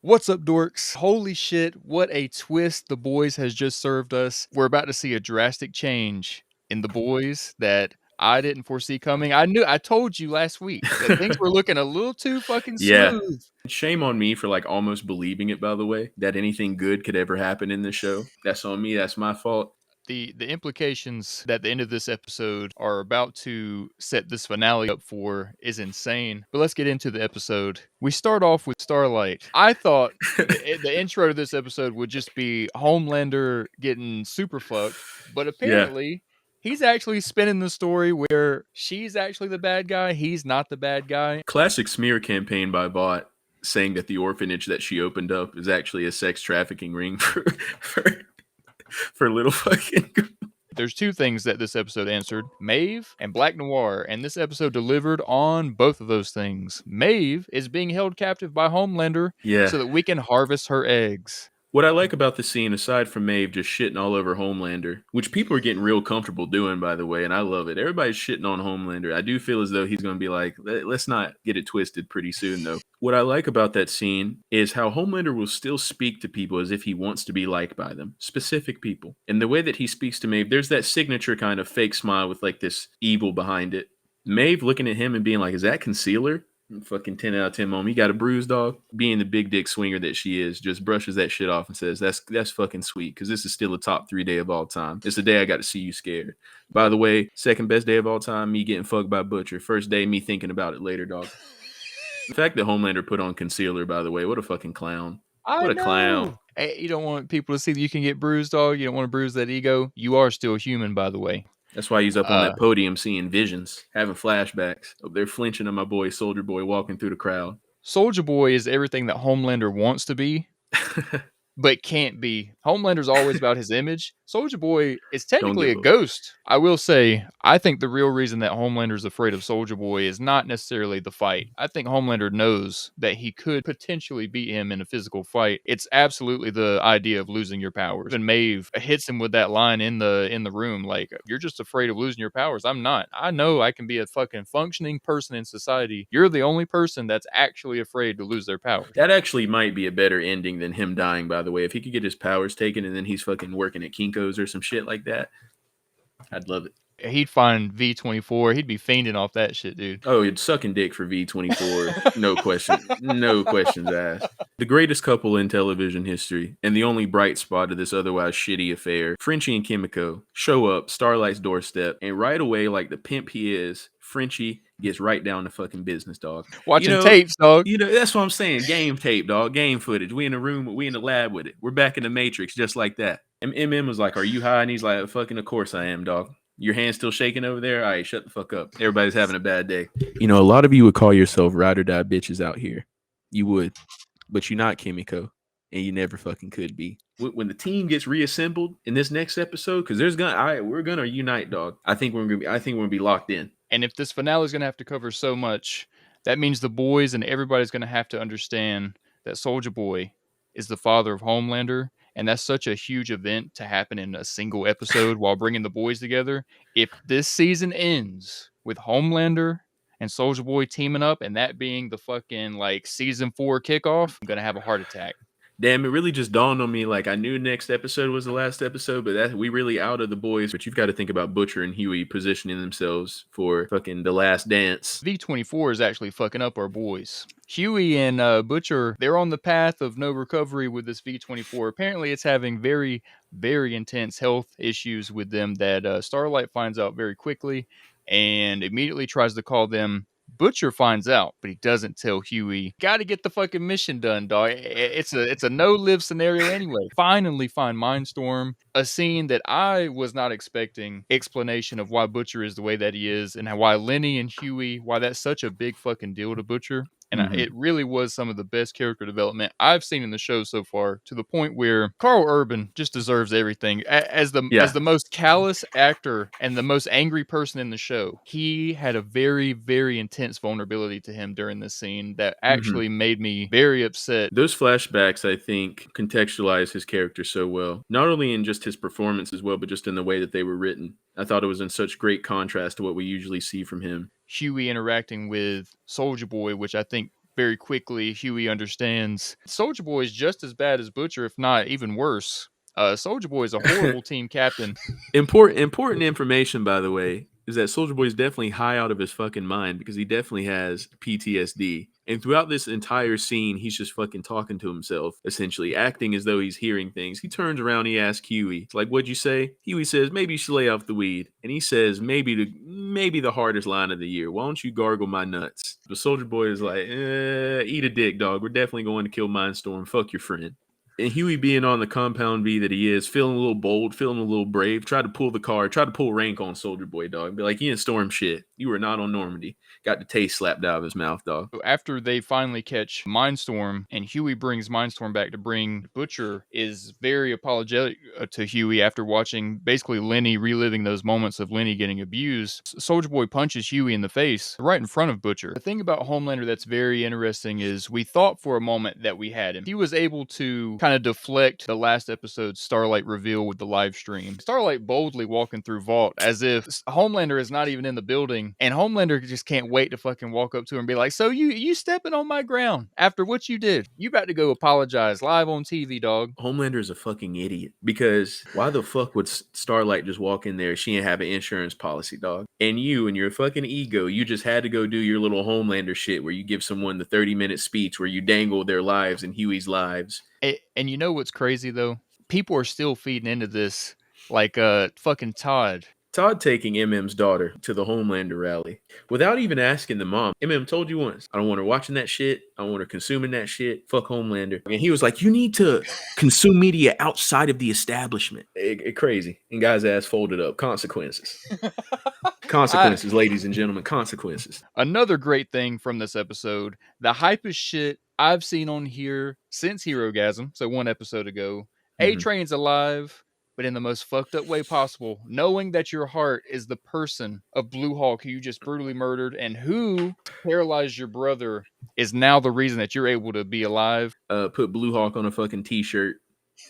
What's up, dorks? Holy shit, what a twist The Boys has just served us. We're about to see a drastic change in The Boys that I didn't foresee coming. I told you last week that things were looking a little too fucking Yeah. smooth. Shame on me for like almost believing it, by the way, that anything good could ever happen in this show. That's on me. That's my fault. The implications that the end of this episode are about to set this finale up for is insane. But let's get into the episode. We start off with Starlight. I thought the intro to this episode would just be Homelander getting super fucked, but Yeah. apparently he's actually spinning the story where she's actually the bad guy, he's not the bad guy. Classic smear campaign by Bot saying that the orphanage that she opened up is actually a sex trafficking ring for, for little fucking girls. There's two things that this episode answered, Maeve and Black Noir, and this episode delivered on both of those things. Maeve is being held captive by Homelander Yeah. so that we can harvest her eggs. What I like about the scene, aside from Maeve just shitting all over Homelander, which people are getting real comfortable doing, by the way, and I love it. Everybody's shitting on Homelander. I do feel as though he's going to be like, let's not get it twisted pretty soon, though. What I like about that scene is how Homelander will still speak to people as if he wants to be liked by them, specific people. And the way that he speaks to Maeve, there's that signature kind of fake smile with like this evil behind it. Maeve looking at him and being like, is that concealer? Fucking 10 out of 10 mom. You got a bruise, dog. Being the big dick swinger that she is, just brushes that shit off and says, that's fucking sweet, because this is still a top 3 day of all time. It's the day I got to see you scared. By the way, second best day of all time, me getting fucked by Butcher. First day, me thinking about it later, dog. The fact that Homelander put on concealer, by the way, what a fucking clown. What a clown. Hey, you don't want people to see that you can get bruised, dog. You don't want to bruise that ego. You are still human, by the way. That's why he's up on that podium seeing visions, having flashbacks. They're flinching on my boy, Soldier Boy, walking through the crowd. Soldier Boy is everything that Homelander wants to be, but can't be. Homelander's always about his image. Soldier Boy is technically a ghost. I will say, I think the real reason that Homelander's afraid of Soldier Boy is not necessarily the fight. I think Homelander knows that he could potentially beat him in a physical fight. It's absolutely the idea of losing your powers. And Maeve hits him with that line in the room, like, you're just afraid of losing your powers. I'm not. I know I can be a fucking functioning person in society. You're the only person that's actually afraid to lose their powers. That actually might be a better ending than him dying, by the way. If he could get his powers taken and then he's fucking working at Kinko's or some shit like that, I'd love it. He'd find V24. He'd be fiending off that shit, dude. Oh, he'd sucking dick for V24. No question. No questions asked. The greatest couple in television history and the only bright spot of this otherwise shitty affair, Frenchie and Kimiko, show up, Starlight's doorstep, and right away, like the pimp he is, Frenchie gets right down to fucking business, dog. Watching tapes, dog. That's what I'm saying. Game tape, dog. Game footage. We in the room. We in the lab with it. We're back in the Matrix, just like that. And MM was like, "Are you high?" And he's like, "Fucking, of course I am, dog. Your hand's still shaking over there? All right, shut the fuck up. Everybody's having a bad day." A lot of you would call yourself ride or die bitches out here. You would, but you're not Kimiko, and you never fucking could be. When the team gets reassembled in this next episode, because we're gonna unite, dog. I think we're gonna be locked in. And if this finale is going to have to cover so much, that means the boys and everybody's going to have to understand that Soldier Boy is the father of Homelander. And that's such a huge event to happen in a single episode while bringing the boys together. If this season ends with Homelander and Soldier Boy teaming up and that being the fucking like season 4 kickoff, I'm going to have a heart attack. Damn, it really just dawned on me, like, I knew next episode was the last episode, but we really out of the boys. But you've got to think about Butcher and Hughie positioning themselves for fucking the last dance. V24 is actually fucking up our boys. Hughie and Butcher, they're on the path of no recovery with this V24. Apparently, it's having very, very intense health issues with them that Starlight finds out very quickly and immediately tries to call them. Butcher finds out, but he doesn't tell Hughie. Got to get the fucking mission done, dog. It's a no-live scenario anyway. Finally find Mindstorm, a scene that I was not expecting. Explanation of why Butcher is the way that he is and why Lenny and Hughie, why that's such a big fucking deal to Butcher. And it really was some of the best character development I've seen in the show so far, to the point where Carl Urban just deserves everything. As the most callous actor and the most angry person in the show, he had a very, very intense vulnerability to him during this scene that actually made me very upset. Those flashbacks, I think, contextualize his character so well. Not only in just his performance as well, but just in the way that they were written. I thought it was in such great contrast to what we usually see from him. Hughie interacting with Soldier Boy, which I think very quickly, Hughie understands Soldier Boy is just as bad as Butcher, if not even worse. Soldier Boy is a horrible team captain. Important information, by the way, is that Soldier Boy is definitely high out of his fucking mind because he definitely has PTSD. And throughout this entire scene, he's just fucking talking to himself, essentially acting as though he's hearing things. He turns around, he asks Huey, like, "What'd you say?" Huey says, "Maybe you should lay off the weed." And he says, maybe the hardest line of the year. "Why don't you gargle my nuts?" The Soldier Boy is like, "Eat a dick, dog. We're definitely going to kill Mindstorm. Fuck your friend." And Huey, being on the compound V that he is, feeling a little bold, feeling a little brave, tried to pull the card, tried to pull rank on Soldier Boy, dog. Be like, "You didn't storm shit. You were not on Normandy." Got the taste slapped out of his mouth, dog. After they finally catch Mindstorm and Huey brings Mindstorm back to bring Butcher, is very apologetic to Huey after watching basically Lenny reliving those moments of Lenny getting abused. Soldier Boy punches Huey in the face right in front of Butcher. The thing about Homelander that's very interesting is we thought for a moment that we had him. He was able to kind of deflect the last episode's Starlight reveal with the live stream. Starlight boldly walking through Vault as if Homelander is not even in the building, and Homelander just can't wait to fucking walk up to her and be like, "So you stepping on my ground after what you did? You about to go apologize live on TV, dog." Homelander is a fucking idiot because why the fuck would Starlight just walk in there? She didn't have an insurance policy, dog. And you and your fucking ego, you just had to go do your little Homelander shit where you give someone the 30-minute speech where you dangle their lives and Huey's lives. And you know what's crazy though? People are still feeding into this, like fucking Todd. Todd taking MM's daughter to the Homelander rally without even asking the mom. MM told you once, "I don't want her watching that shit. I don't want her consuming that shit. Fuck Homelander." And he was like, "You need to consume media outside of the establishment." Crazy. And guy's ass folded up. Consequences. Consequences, ladies and gentlemen. Consequences. Another great thing from this episode, the hypest shit I've seen on here since Herogasm, so one episode ago. A-Train's alive, but in the most fucked up way possible, knowing that your heart is the person of Blue Hawk who you just brutally murdered and who paralyzed your brother is now the reason that you're able to be alive. Put Blue Hawk on a fucking t-shirt.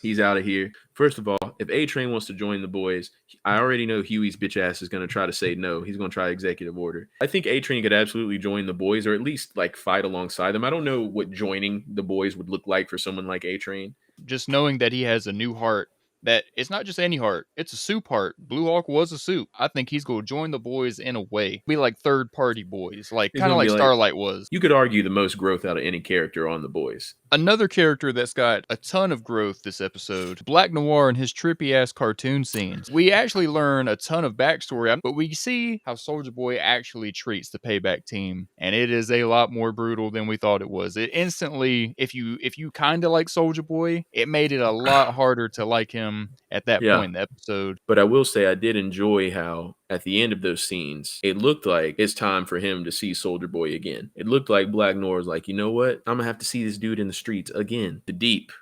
He's out of here. First of all, if A-Train wants to join the boys, I already know Huey's bitch ass is going to try to say no. He's going to try executive order. I think A-Train could absolutely join the boys or at least like fight alongside them. I don't know what joining the boys would look like for someone like A-Train. Just knowing that he has a new heart, that it's not just any heart, it's a soup heart. Blue Hawk was a soup. I think he's going to join the boys in a way. Be like third party boys, like kind of like Starlight was. You could argue the most growth out of any character on the boys. Another character that's got a ton of growth this episode, Black Noir and his trippy ass cartoon scenes. We actually learn a ton of backstory, but we see how Soldier Boy actually treats the payback team, and it is a lot more brutal than we thought it was. It instantly, if you kind of like Soldier Boy, it made it a lot harder to like him at that point in the episode. But I will say I did enjoy how at the end of those scenes, it looked like it's time for him to see Soldier Boy again. It looked like Black Noir was like, "You know what? I'm going to have to see this dude in the streets again." The Deep.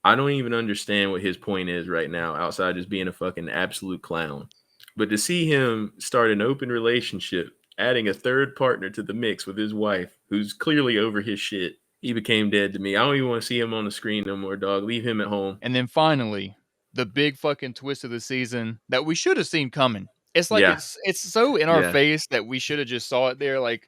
I don't even understand what his point is right now outside just being a fucking absolute clown. But to see him start an open relationship, adding a third partner to the mix with his wife, who's clearly over his shit, he became dead to me. I don't even want to see him on the screen no more, dog. Leave him at home. And then finally, the big fucking twist of the season that we should have seen coming. It's like it's so in our face that we should have just saw it there. Like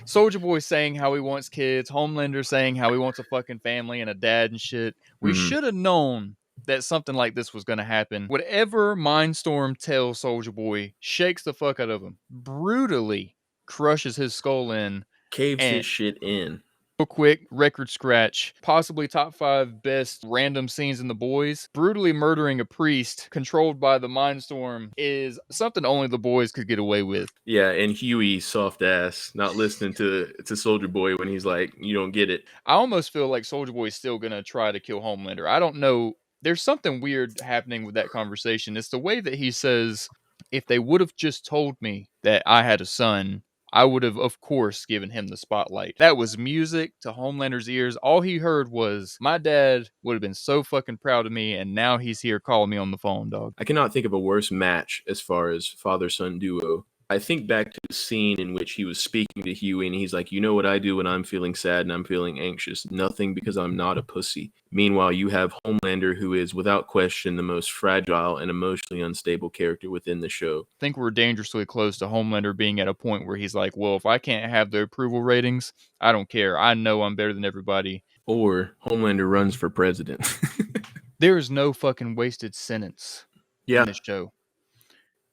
Soldier Boy saying how he wants kids, Homelander saying how he wants a fucking family and a dad and shit. We should have known that something like this was going to happen. Whatever Mindstorm tells Soldier Boy shakes the fuck out of him, brutally crushes his skull in, caves his shit in. Real quick, record scratch. Possibly top 5 best random scenes in The Boys. Brutally murdering a priest controlled by the Mindstorm is something only The Boys could get away with. Yeah, and Hughie, soft ass, not listening to Soldier Boy when he's like, "You don't get it." I almost feel like Soldier Boy is still going to try to kill Homelander. I don't know. There's something weird happening with that conversation. It's the way that he says, if they would have just told me that I had a son, I would have, of course, given him the spotlight. That was music to Homelander's ears. All he heard was, my dad would have been so fucking proud of me, and now he's here calling me on the phone, dog. I cannot think of a worse match as far as father-son duo I think back to the scene in which he was speaking to Hughie, and he's like, "You know what I do when I'm feeling sad and I'm feeling anxious? Nothing, because I'm not a pussy." Meanwhile, you have Homelander, who is without question the most fragile and emotionally unstable character within the show. I think we're dangerously close to Homelander being at a point where he's like, well, if I can't have the approval ratings, I don't care. I know I'm better than everybody. Or Homelander runs for president. There is no fucking wasted sentence in Yeah, this show.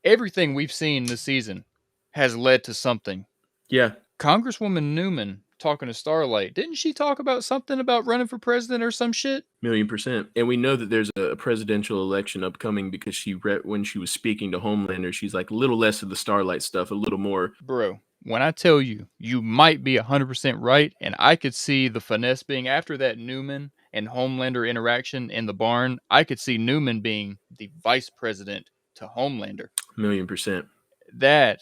Everything we've seen this season has led to something. yeah, Congresswoman Newman talking to Starlight, didn't she talk about something about running for president or some shit? 1,000,000%. And we know that there's a presidential election upcoming because when she was speaking to Homelander, she's like, a little less of the Starlight stuff, a little more. Bro, when I tell you, you might be 100% right, and I could see the finesse being after that Newman and Homelander interaction in the barn, I could see Newman being the vice president to Homelander. 1,000,000%. That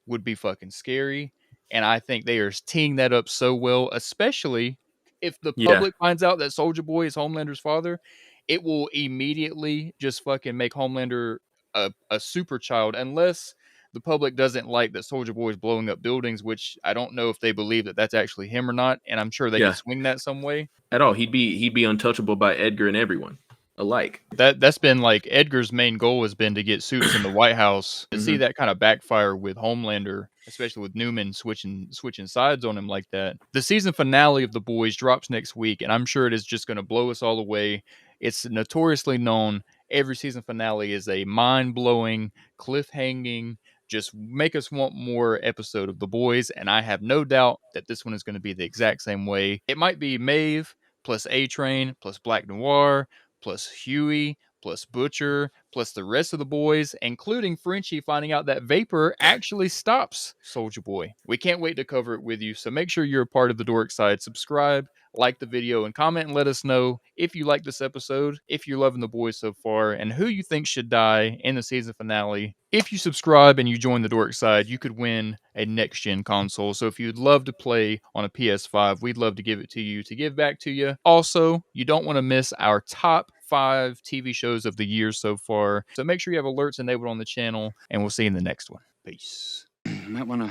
would be fucking scary. And I think they are teeing that up so well, especially if the Yeah, public finds out that Soldier Boy is Homelander's father. It will immediately just fucking make Homelander a super child, unless the public doesn't like that Soldier Boy is blowing up buildings, which I don't know if they believe that that's actually him or not. And I'm sure they could yeah. swing that some way. At all. He'd be untouchable by Edgar and everyone alike. That's been like Edgar's main goal has been to get suits in the White House. To see Hmm. that kind of backfire with Homelander, especially with Newman switching sides on him like that. The season finale of The Boys drops next week, and I'm sure it is just going to blow us all away. It's notoriously known every season finale is a mind-blowing, cliffhanging, just make us want more episode of The Boys, and I have no doubt that this one is going to be the exact same way. It might be Maeve plus A Train plus Black Noir plus Hughie, plus Butcher, plus the rest of the boys, including Frenchie finding out that Vapor actually stops Soldier Boy. We can't wait to cover it with you, so make sure you're a part of the Dork Side. Subscribe, like the video, and comment and let us know if you like this episode, if you're loving the boys so far, and who you think should die in the season finale. If you subscribe and you join the Dork Side, you could win a next gen console. So if you'd love to play on a PS5, we'd love to give it to you to give back to you. Also, you don't want to miss our top 5 TV shows of the year so far. So make sure you have alerts enabled on the channel, and we'll see you in the next one. Peace. Might want to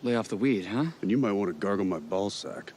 lay off the weed, huh? And you might want to gargle my ball sack.